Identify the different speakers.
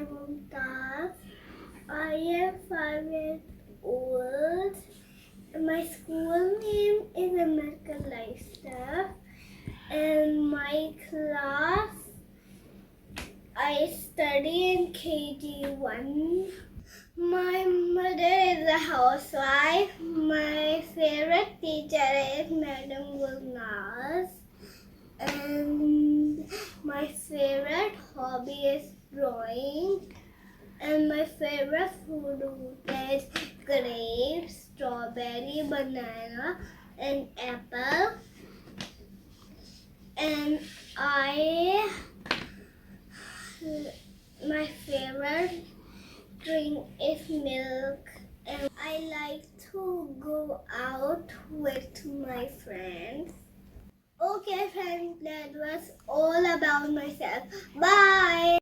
Speaker 1: am Mumtaz. I am 5 years old. My school name is American Lifestyle. And my class, I study in KG1. My mother is a housewife. My favorite teacher is Madam Gulnaz. And my favorite hobby is drawing. And my favorite food is grapes, strawberry, banana, and apple. And my favorite drink is milk. And I like to go out with my friends. Okay, friends, that was all about myself. Bye.